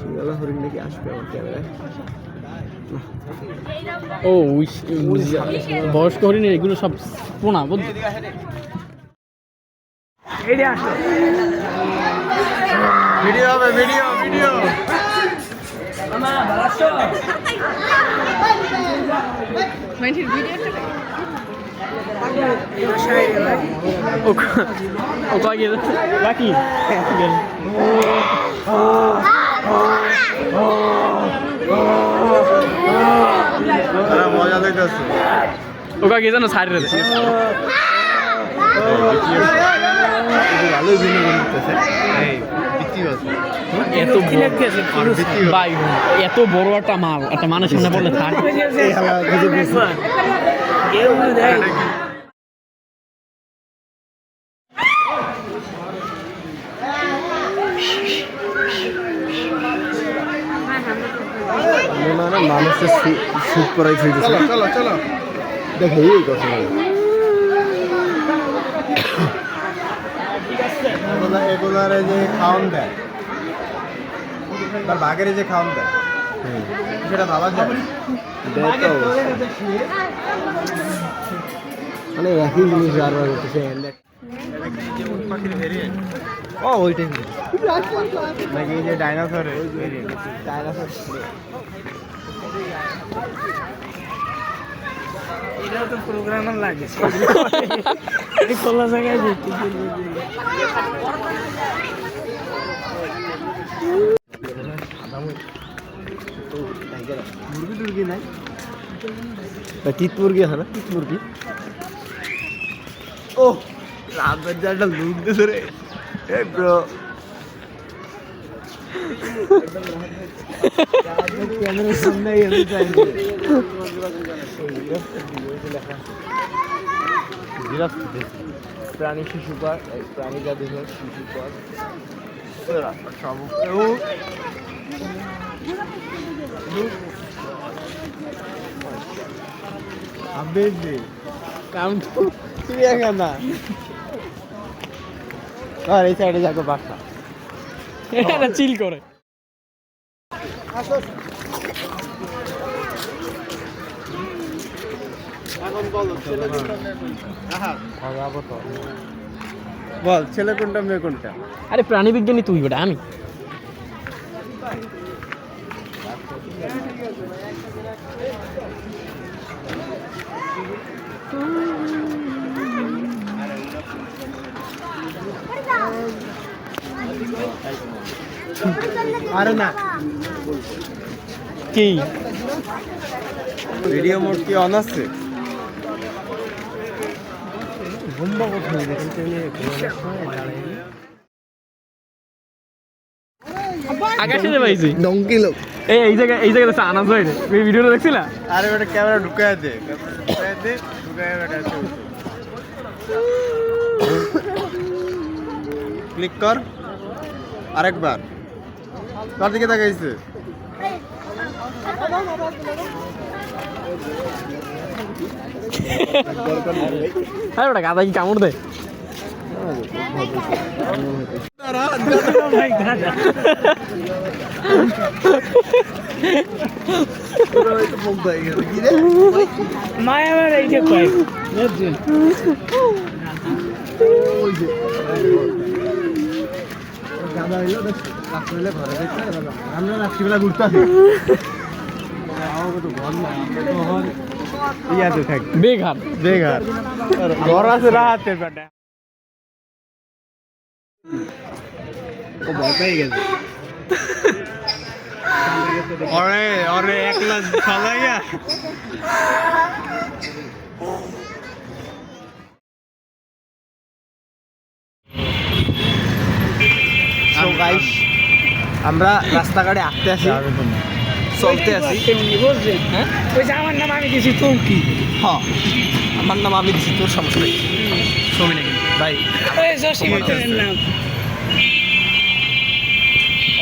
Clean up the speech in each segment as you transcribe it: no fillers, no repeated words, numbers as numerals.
সিঙ্গালা হরিণ নাকি আসবে আমার ক্যামেরায়। ও বয়স্ক হরিণ এগুলো সব পোনা বুঝলি। ভিডিও হবে, ভিডিও ভিডিও। ও কয় গেল বাকি মজা দেখতেছে। ও কয় গিয়ে জানো সাইড রয়েছে ভালোই বিনোদন করতেছে। এত বড় একটা মাল একটা মানুষের সামনে বললে থাক। মানুষের শুট করাই ফিরতেছে। চলো চলো দেখে এই কথা এগুলারে যে খাওয়ান দেয় তার বাঘের যে খাওয়ান দেয় সেটা ভাবা যায় মানে একই জিনিস বারবার করতেছে। ও ওইটাই নাকি এই যে ডাইনোসর ডাইনোসর এটাও তো প্রোগ্রামার লাগে খোলা জায়গায় যেতে মুরগি টুরগি নাই তিত মুরগি আছে না তিত মুরগি। ও রাতের জালটা লুক দিছে রে ব্রো। ক্যামেরার সামনে এসে যাই প্রাণী শিশু পার্ক প্রাণী জাদুঘর শিশু পার্ক চিড়িয়াখানা আর এই সাইডে যাবো বাসা চিল করে বল ছেলে কোনটা মেয়ে কোনটা? আরে প্রাণী বিজ্ঞানী তুই ওটা আমি আরে না কি ভিডিও মোড কি অন আছে? আকাশে যে পাইছি ডঙ্কি লোক। এই জায়গায় আনাজ হয় রে ভিডিওটা দেখছিলা? আরে ওটা ক্যামেরা ঢুকায় দে ঢুকায় ক্লিক কর আরেকবার তার দিকে তাকাইছে। হ্যাঁ ওটা গাদা কি কামড় দেয়? মায়াবার এইটা কয় আমরা রাত্রিবেলা ঘুরতে আসি বেঘাট বেঘার ঘর আছে রাতের বেটা ও ভয় পেয়ে গেছে অরে অরে একলা চালাইয়া গাইস আমরা রাস্তাঘাটে আঁকতে আছি চলতে আছি। হ্যাঁ ওই যে আমার নাম আমি দিছি তোর কি? হ্যাঁ আমার নাম আমি দিছি তোর সমস্যা নেই ছবি নাকি ভাই ওই জসিমের নাম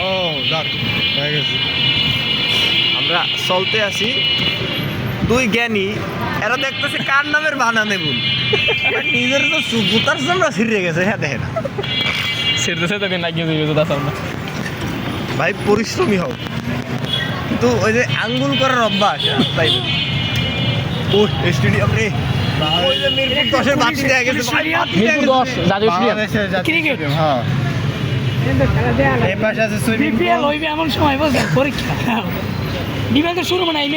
ও যাক হয়ে গেছে। আমরা চলতে আছি দুই জ্ঞানী এরা দেখতেছে কার নামের বানা নেবুন নিজের তো সুগুতার জন্য ছিঁড়ে গেছে হ্যাঁ দেখে না সেটা তো নাকি না ভাই পরিশ্রমী হও, কিন্তু ওই যে আঙ্গুল করার অভ্যাস তাই ও স্টেডিয়াম রে, ওই যে মিরপুর 10-এর বাতি দেয়া গেছে ভাই, বাতি দেয়া মিরপুর গেছে। 10 জাতীয় স্টেডিয়াম। ক্রিকেট হ্যাঁ কিন্তু খেলা দেয়া এই পাশে আছে সুইমিং বিপিএল হইবে এমন সময় বুঝলেন পরীক্ষা বিপিএল তো শুরু মানে এই